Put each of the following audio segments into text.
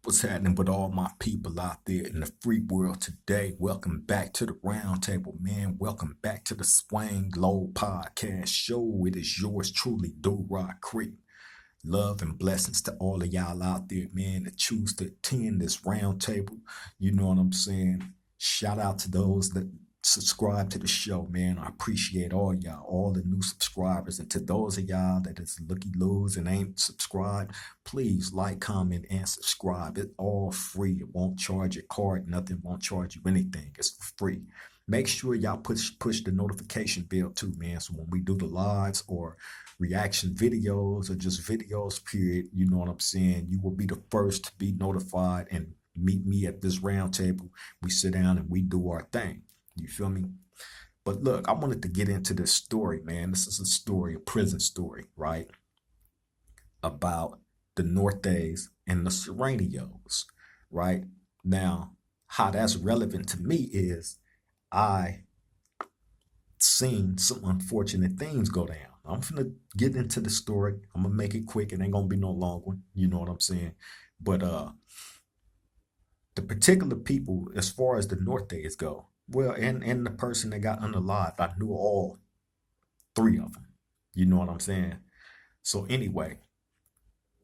What's happening with all my people out there in the free world today? Welcome back to the round table, man. Welcome back to the Swang Low Podcast Show. It is yours truly, Do Rock Creek. Love and blessings to all of y'all out there, man, that choose to attend this round table. You know what I'm saying? Shout out to those that subscribe to the show, man. I appreciate all y'all, all the new subscribers. And to those of y'all that is looky loos and ain't subscribed, please like, comment, and subscribe. It's all free. It won't charge your card, nothing, won't charge you anything. It's free. Make sure y'all push the notification bell too, man. So when we do the lives or reaction videos or just videos, period, you know what I'm saying, you will be the first to be notified and meet me at this round table. We sit down and we do our thing. You feel me? But look, I wanted to get into this story, man. This is a story, a prison story, right? About the Nortes and the Serranios, right? Now, how that's relevant to me is I seen some unfortunate things go down. I'm gonna get into the story. I'm gonna make it quick. It ain't gonna be no long one. You know what I'm saying? But the particular people, as far as the Nortes go, well, and the person that got unalived, I knew all three of them. You know what I'm saying? So anyway,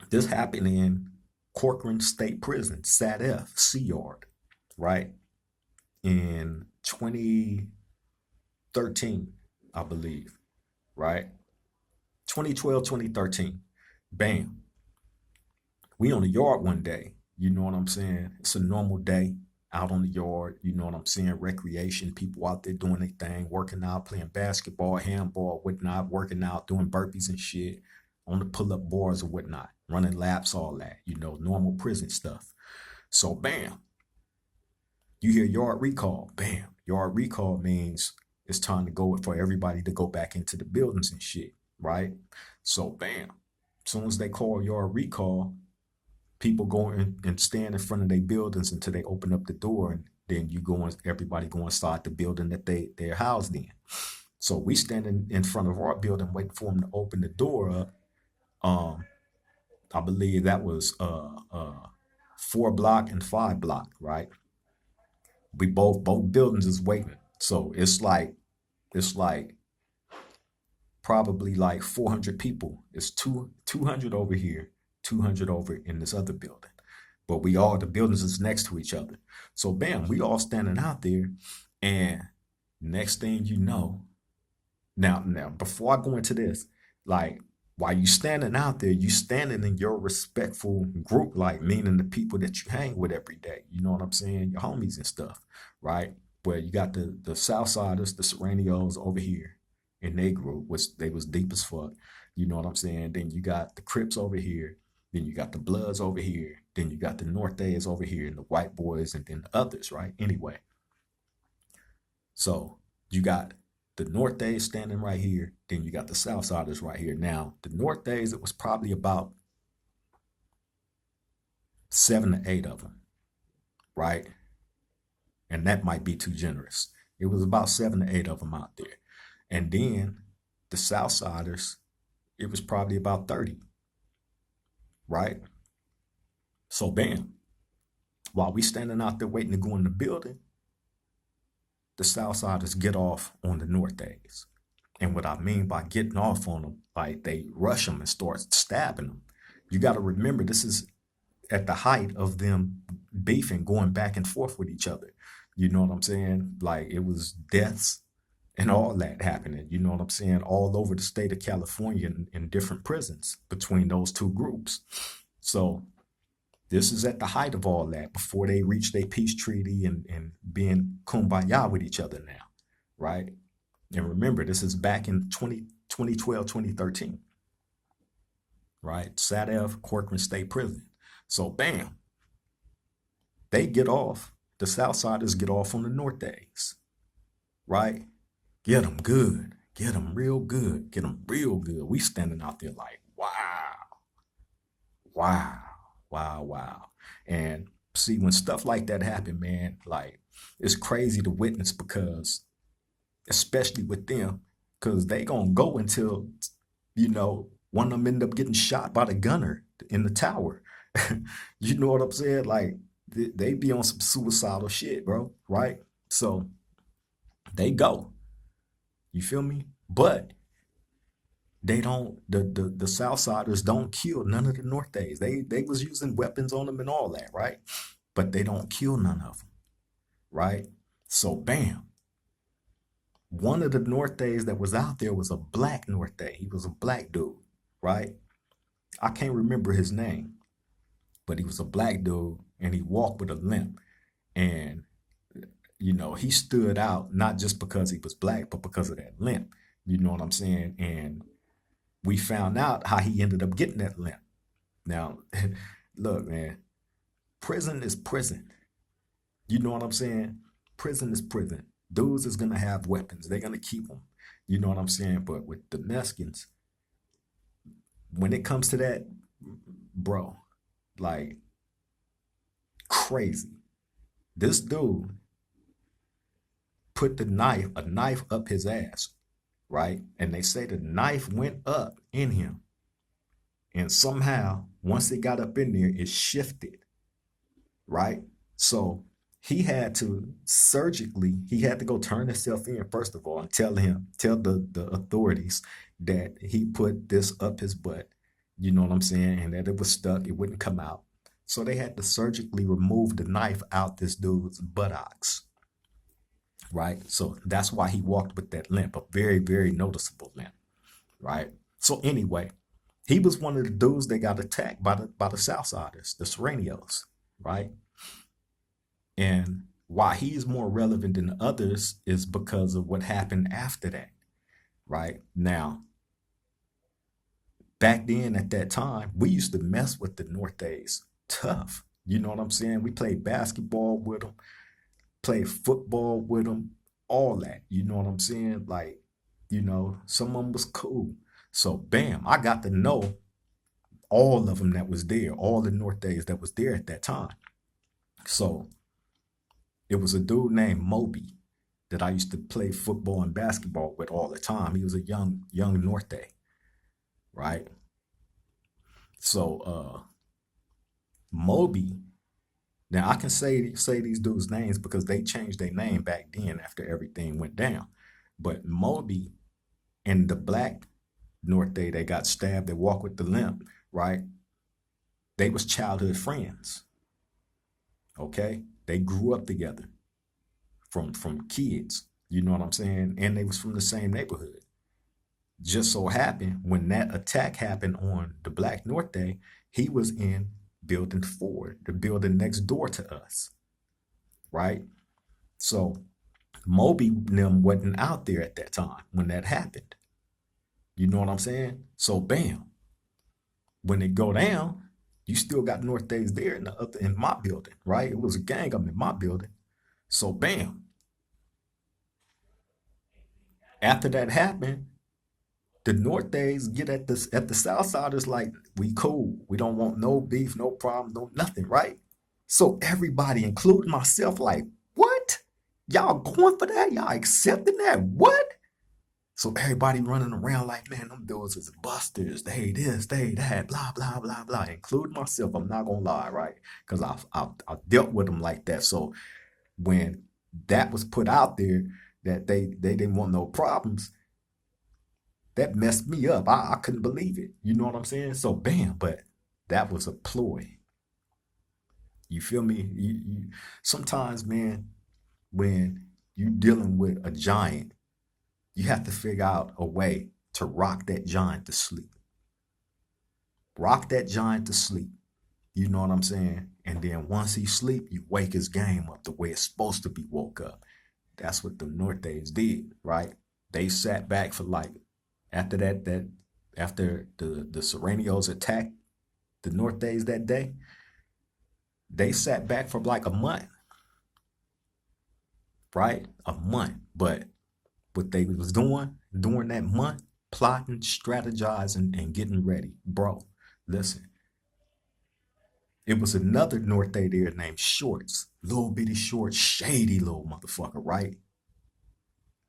this happened in Corcoran State Prison, SAT-F, Sea Yard, right? In 2013, I believe, right? 2012, 2013. Bam. We on the yard one day. You know what I'm saying? It's a normal day out on the yard. You know what I'm saying? Recreation, people out there doing their thing, working out, playing basketball, handball, whatnot, working out, doing burpees and shit on the pull-up bars or whatnot, running laps, all that, you know, normal prison stuff. So bam, you hear yard recall. Bam. Yard recall means it's time to go for everybody to go back into the buildings and shit, right? So bam, as soon as they call yard recall, people go in and stand in front of their buildings until they open up the door, and then everybody go inside the building that they're housed in. So we standing in front of our building waiting for them to open the door up. I believe that was 4 block and 5 block, right? We both buildings is waiting. So it's like probably like 400 people. It's 200 over here, 200 over in this other building. But the buildings is next to each other. So bam, we all standing out there, and next thing you know, now before I go into this, like while you standing out there, you standing in your respectful group, like meaning the people that you hang with every day. You know what I'm saying? Your homies and stuff, right? Where you got the Southsiders, the Serranios over here in their group, which they was deep as fuck. You know what I'm saying? Then you got the Crips over here. Then you got the Bloods over here. Then you got the Nortes over here and the white boys and then the others, right? Anyway, so you got the Nortes standing right here. Then you got the Southsiders right here. Now, the Nortes, it was probably about 7 to 8 of them, right? And that might be too generous. It was about 7 to 8 of them out there. And then the Southsiders, it was probably about 30, right? So bam, while we standing out there waiting to go in the building, the Southsiders get off on the Nortes. And what I mean by getting off on them, like they rush them and start stabbing them. You got to remember, this is at the height of them beefing, going back and forth with each other. You know what I'm saying? Like it was deaths and all that happening, you know what I'm saying, all over the state of California in different prisons between those two groups. So this is at the height of all that before they reach their peace treaty and being kumbaya with each other now, right? And remember, this is back in 2012, 2013, right? SAT-F, Corcoran State Prison. So bam, they get off. The Southsiders get off on the Nortes, right? Get them good. Get them real good. Get them real good. We standing out there like, wow, wow, wow, wow. And see, when stuff like that happen, man, like it's crazy to witness because, especially with them, because they gonna go until, one of them end up getting shot by the gunner in the tower. You know what I'm saying? Like they be on some suicidal shit, bro. Right? So they go. You feel me? But they don't. The Southsiders don't kill none of the Nortes. They was using weapons on them and all that, right? But they don't kill none of them, right? So bam, one of the Nortes that was out there was a black Norte. He was a black dude, right? I can't remember his name, but he was a black dude and he walked with a limp. And, he stood out not just because he was black, but because of that limp. You know what I'm saying? And we found out how he ended up getting that limp. Now, look, man, prison is prison. You know what I'm saying? Prison is prison. Dudes is gonna have weapons. They're gonna keep them. You know what I'm saying? But with the Mexicans, when it comes to that, bro, like crazy. This dude put a knife up his ass, right? And they say the knife went up in him. And somehow, once it got up in there, it shifted, right? So he had to go turn himself in, first of all, and tell the authorities that he put this up his butt, you know what I'm saying, and that it was stuck, it wouldn't come out. So they had to surgically remove the knife out this dude's buttocks, right? So that's why he walked with that limp, a very, very noticeable limp, right? So anyway, he was one of the dudes that got attacked by the Southsiders, the Serenios, right? And why he's more relevant than others is because of what happened after that, right? Now, back then at that time, we used to mess with the Nortes tough. You know what I'm saying? We played basketball with them, played football with them, all that. You know what I'm saying? Like, some of them was cool. So, bam, I got to know all of them that was there, all the Nortes that was there at that time. So, it was a dude named Moby that I used to play football and basketball with all the time. He was a young Norte, right? So Moby, now I can say these dudes' names because they changed their name back then after everything went down. But Moby and the black Norte they got stabbed, they walk with the limp, right? They was childhood friends. Okay? They grew up together from kids. You know what I'm saying? And they was from the same neighborhood. Just so happened when that attack happened on the Black Norte, he was in building 4, the building next door to us. Right? So Moby them wasn't out there at that time when that happened. You know what I'm saying? So bam. When it go down, you still got Nortes there in my building, right? It was a gang up in my building. So bam. After that happened, the Nortes get at the South Siders like, we cool. We don't want no beef, no problem, no nothing, right? So everybody, including myself, like, what? Y'all going for that? Y'all accepting that? What? So everybody running around like, man, them dudes is busters. They this, they that, blah, blah, blah, blah. Including myself, I'm not gonna lie, right? Because I've dealt with them like that. So when that was put out there that they didn't want no problems, that messed me up. I couldn't believe it. You know what I'm saying? So bam, but that was a ploy. You feel me? Sometimes, man, when you dealing with a giant, you have to figure out a way to rock that giant to sleep. Rock that giant to sleep. You know what I'm saying? And then once he sleep, you wake his game up the way it's supposed to be woke up. That's what the Nortes did, right? They sat back for like after after the Serenios attacked the Nortes that day, they sat back for like a month, right? A month. But what they was doing during that month, plotting, strategizing, and getting ready. Bro, listen, it was another Norte there named Shorts. Little bitty short, shady little motherfucker, right?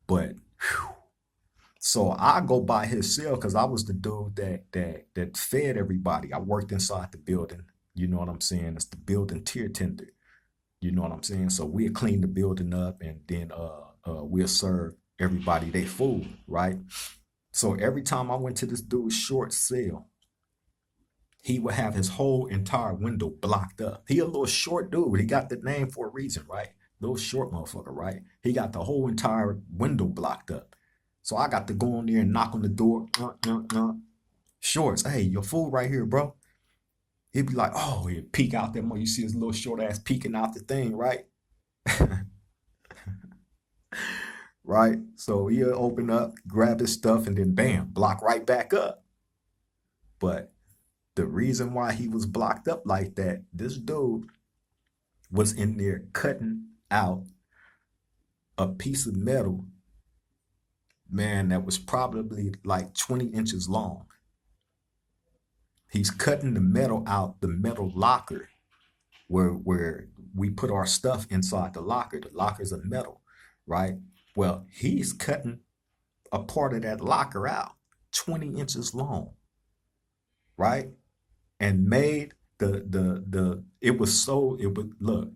But whew, so I go by his cell because I was the dude that fed everybody. I worked inside the building. You know what I'm saying? It's the building tier tender. You know what I'm saying? So we'll clean the building up, and then we'll serve everybody their food, right? So every time I went to this dude's short sale, he would have his whole entire window blocked up. He a little short dude. He got the name for a reason, right? Little short motherfucker, right? He got the whole entire window blocked up. So I got to go in there and knock on the door. Shorts, hey, your food right here, bro. He'd be like, oh, he'd peek out there more. You see his little short ass peeking out the thing, right? Right? So he'll open up, grab his stuff, and then bam, block right back up. But the reason why he was blocked up like that, this dude was in there cutting out a piece of metal, man, that was probably like 20 inches long. He's cutting the metal out, the metal locker where we put our stuff inside the locker. The locker's of metal, right? Well, he's cutting a part of that locker out 20 inches long, right? And made it was look,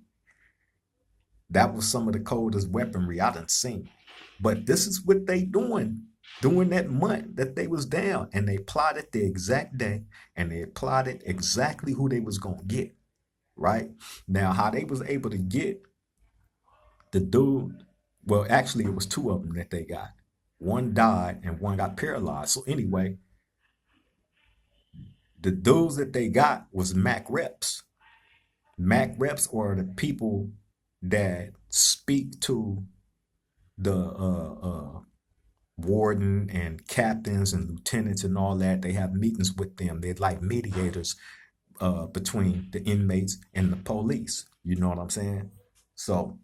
that was some of the coldest weaponry I done seen. But this is what they doing during that month that they was down, and they plotted the exact day, and they plotted exactly who they was gonna get, right? Now, how they was able to get the dude, well, actually it was two of them that they got. One died and one got paralyzed. So anyway, the dudes that they got was Mac reps. Mac reps are the people that speak to the warden and captains and lieutenants and all that. They have meetings with them. They're like mediators between the inmates and the police. You know what I'm saying? So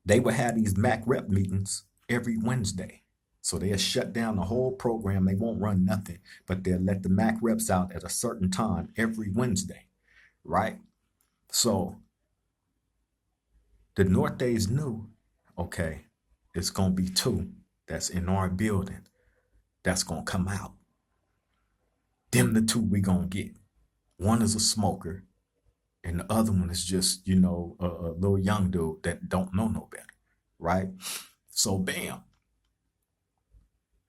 they would have these Mac rep meetings every Wednesday. So they'll shut down the whole program. They won't run nothing, but they'll let the Mac reps out at a certain time every Wednesday, right? So the Nortes knew, okay, it's going to be two that's in our building that's going to come out. Them the two we going to get. One is a smoker, and the other one is just, a little young dude that don't know no better, right? So bam.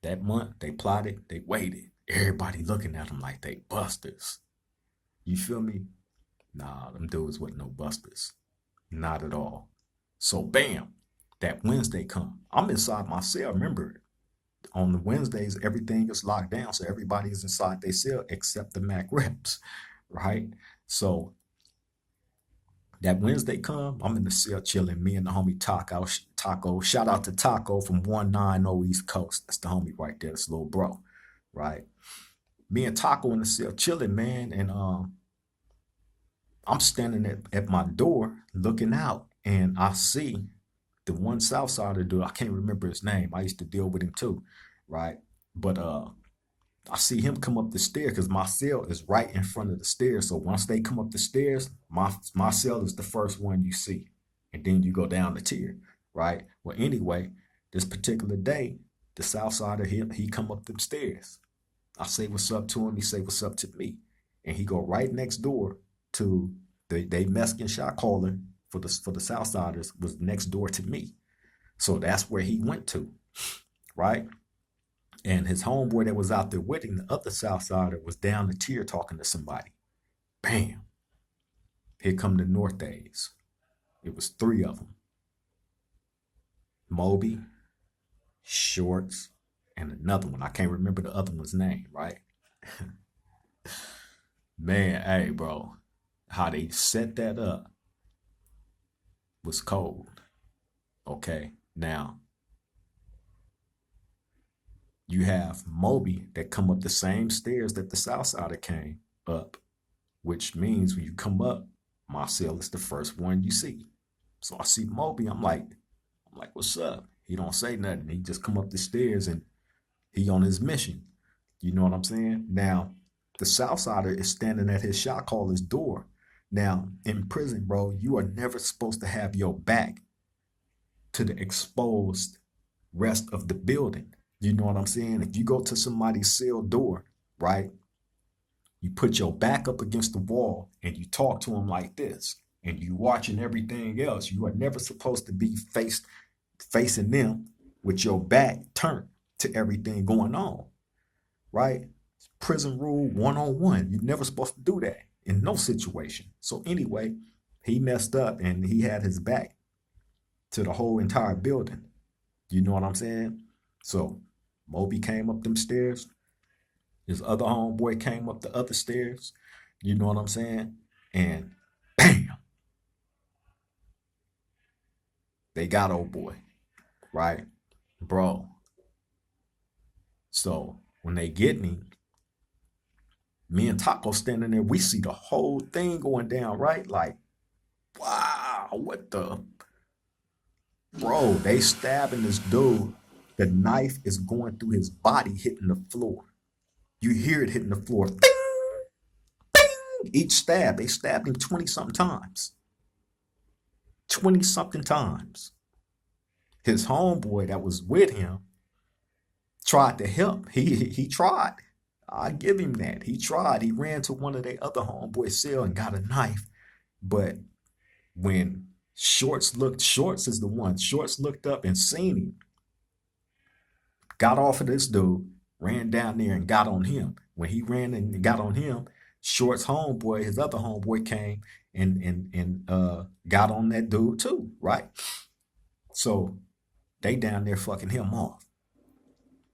That month, they plotted, they waited. Everybody looking at them like they busters. You feel me? Nah, them dudes wasn't no busters. Not at all. So bam, that Wednesday come. I'm inside my cell. Remember, on the Wednesdays, everything is locked down. So everybody is inside their cell except the Mac reps, right? So that Wednesday come, I'm in the cell chilling. Me and the homie Taco. Shout out to Taco from 190 East Coast. That's the homie right there. That's little bro, right? Me and Taco in the cell chilling, man. And I'm standing at my door looking out, and I see the one Southsider dude. I can't remember his name. I used to deal with him too, right? But I see him come up the stairs because my cell is right in front of the stairs. So once they come up the stairs, my cell is the first one you see. And then you go down the tier, right? Well, anyway, this particular day, the Southsider, he come up them stairs. I say what's up to him. He say what's up to me. And he go right next door to they Mexican shot caller for the Southsiders was next door to me. So that's where he went to, right? And his homeboy that was out there with him, the other Southsider, was down the tier talking to somebody. Bam. Here come the Nortes. It was three of them. Moby, Shorts, and another one. I can't remember the other one's name, right? Man, hey, bro. How they set that up was cold. Okay, now you have Moby that come up the same stairs that the Southsider came up, which means when you come up, my cell is the first one you see. So I see Moby, I'm like, what's up? He don't say nothing. He just come up the stairs and he on his mission. You know what I'm saying? Now, the Southsider is standing at his shot caller's door. Now, in prison, bro, you are never supposed to have your back to the exposed rest of the building. You know what I'm saying? If you go to somebody's cell door, right, You put your back up against the wall and you talk to him like this, and you watching everything else. You are never supposed to be facing them with your back turned to everything going on, right? Prison rule 101. You're never supposed to do that in no situation. So anyway, he messed up and he had his back to the whole entire building. You know what I'm saying? So Moby came up them stairs. His other homeboy came up the other stairs. You know what I'm saying? And bam, they got old boy, right? Bro. So when they get me and Taco standing there, we see the whole thing going down, right? Like, wow, what the? Bro, they stabbing this dude. The knife is going through his body, hitting the floor. You hear it hitting the floor. Ding, ding. Each stab, they stabbed him 20 something times. 20 something times. His homeboy that was with him tried to help. He tried. I give him that. He tried. He ran to one of their other homeboys' cell and got a knife. But when Shorts is the one. Shorts looked up and seen him. Got off of this dude, ran down there and got on him. When he ran and got on him, Shorts' homeboy, his other homeboy came and got on that dude too, right? So they down there fucking him off.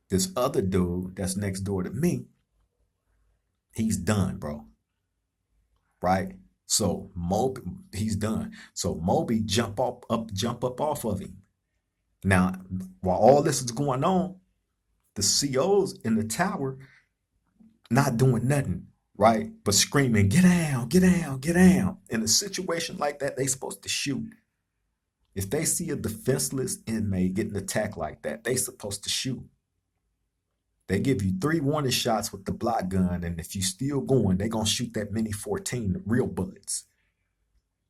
This other dude that's next door to me, he's done, bro. Right? So Moby, he's done. So Moby jump up off of him. Now, while all this is going on, the COs in the tower not doing nothing, right? But screaming, get down, get down, get down. In a situation like that, they supposed to shoot. If they see a defenseless inmate getting attacked like that, they supposed to shoot. They give you 3 warning shots with the block gun, and if you still going, they gonna shoot that Mini 14, the real bullets.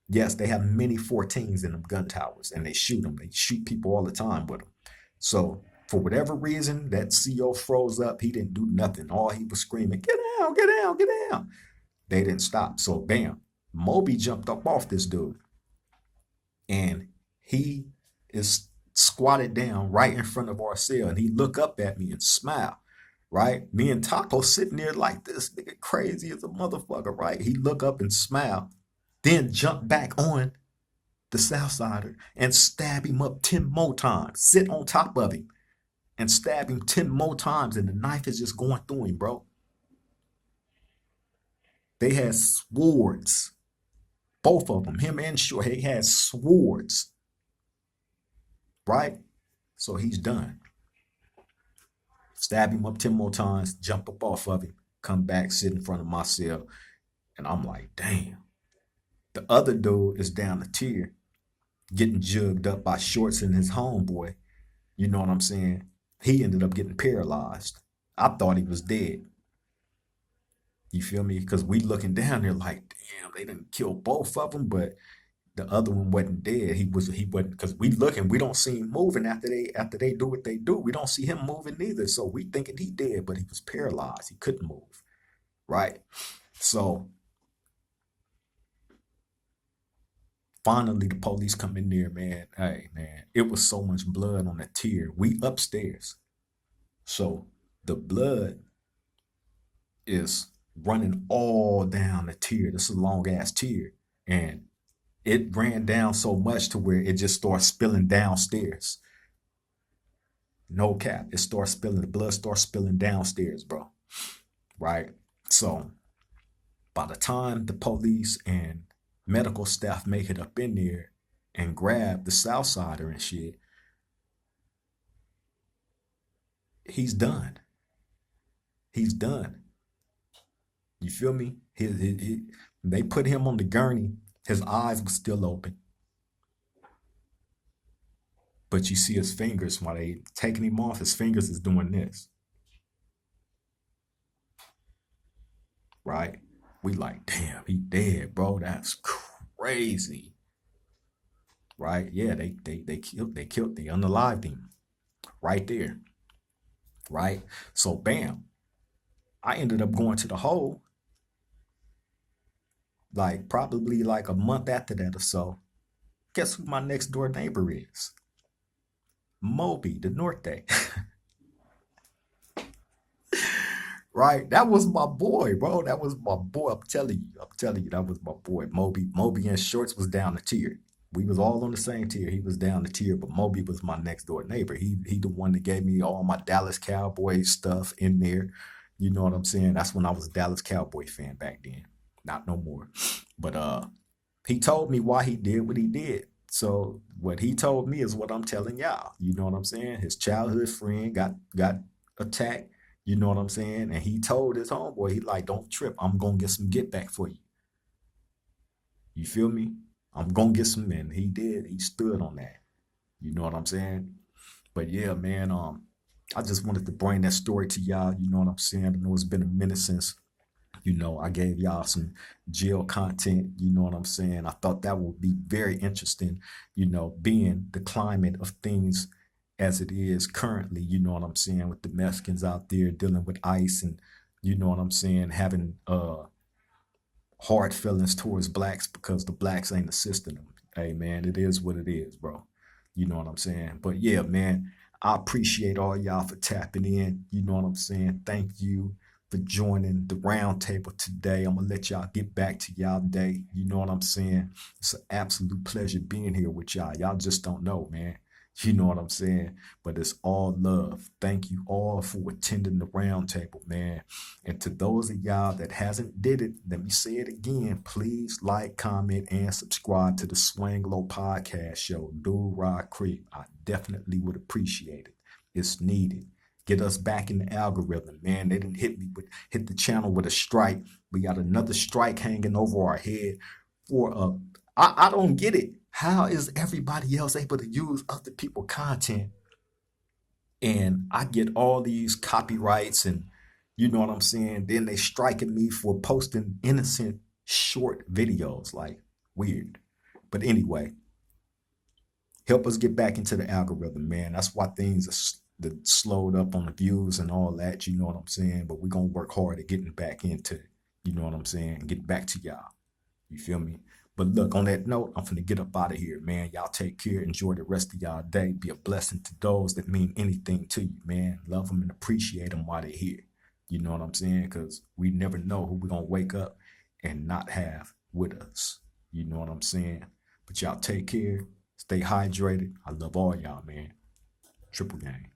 Yes, they have Mini 14s in them gun towers, and they shoot them. They shoot people all the time with them. So for whatever reason, that CO froze up. He didn't do nothing. All he was screaming, get down, get down, get down. They didn't stop. So bam, Moby jumped up off this dude, and he is squatted down right in front of our cell, and he look up at me and smile. Right? Me and Taco sitting there like this, nigga crazy as a motherfucker, right? He look up and smile, then jump back on the Southsider and stab him up 10 more times, sit on top of him and stab him 10 more times, and the knife is just going through him, bro. They had swords, both of them, him and Short, he had swords, right? So he's done. Stab him up 10 more times, jump up off of him, come back, sit in front of my cell. And I'm like, damn. The other dude is down the tier, getting jugged up by Shorts and his homeboy. You know what I'm saying? He ended up getting paralyzed. I thought he was dead. You feel me? Because we looking down there like, damn, they didn't kill both of them, but the other one wasn't dead. He wasn't, because we looking, we don't see him moving after they do what they do. We don't see him moving neither. So we thinking he dead, but he was paralyzed. He couldn't move. Right? So finally the police come in there, man. Hey man, it was so much blood on the tier. We upstairs. So the blood is running all down the tier. This is a long ass tier. And it ran down so much to where it just starts spilling downstairs. No cap. It starts spilling, the blood starts spilling downstairs, bro. Right? So by the time the police and medical staff make it up in there and grab the Southsider and shit, he's done. He's done. You feel me? They put him on the gurney. His eyes were still open. But you see his fingers, while they taking him off, his fingers is doing this. Right? We like, damn, he dead, bro. That's crazy. Right? Yeah, they unalived him. Right there. Right? So bam. I ended up going to the hole like probably like a month after that or so, guess who my next door neighbor is? Moby, the Norte. Right? That was my boy, bro. That was my boy. I'm telling you, that was my boy. Moby and Shorts was down the tier. We was all on the same tier. He was down the tier, but Moby was my next door neighbor. He the one that gave me all my Dallas Cowboys stuff in there. You know what I'm saying? That's when I was a Dallas Cowboy fan back then. Not no more. But he told me why he did what he did. So what he told me is what I'm telling y'all. You know what I'm saying? His childhood friend got attacked. You know what I'm saying? And he told his homeboy, he like, don't trip. I'm gonna get some get back for you. You feel me? I'm gonna get some, and he did. He stood on that. You know what I'm saying? But yeah, man. I just wanted to bring that story to y'all. You know what I'm saying? I know it's been a minute since I gave y'all some jail content. You know what I'm saying? I thought that would be very interesting, being the climate of things as it is currently, you know what I'm saying, with the Mexicans out there dealing with ICE and, you know what I'm saying, having hard feelings towards blacks because the blacks ain't assisting them. Hey, man, it is what it is, bro. You know what I'm saying? But yeah, man, I appreciate all y'all for tapping in. You know what I'm saying? Thank you for joining the round table today. I'm gonna let y'all get back to y'all day. You know what I'm saying? It's an absolute pleasure being here with y'all. Y'all just don't know, man. You know what I'm saying? But it's all love. Thank you all for attending the round table, man. And to those of y'all that hasn't did it, let me say it again. Please like, comment, and subscribe to the Swing Low Podcast Show. Do Rod Creep. I definitely would appreciate it. It's needed. Get us back in the algorithm, man. They didn't hit the channel with a strike. We got another strike hanging over our head for I don't get it. How is everybody else able to use other people's content and I get all these copyrights and you know what I'm saying? Then they striking me for posting innocent short videos, like weird. But anyway, help us get back into the algorithm, man. That's why things are slowed up on the views and all that. You know what I'm saying? But we're gonna work hard at getting back into it. You know what I'm saying? Get back to y'all. You feel me? But look, on that note, I'm finna get up out of here, man. Y'all take care. Enjoy the rest of y'all day. Be a blessing to those that mean anything to you, man. Love them and appreciate them while they're here. You know what I'm saying? Because we never know who we're going to wake up and not have with us. You know what I'm saying? But y'all take care. Stay hydrated. I love all y'all, man. Triple gang.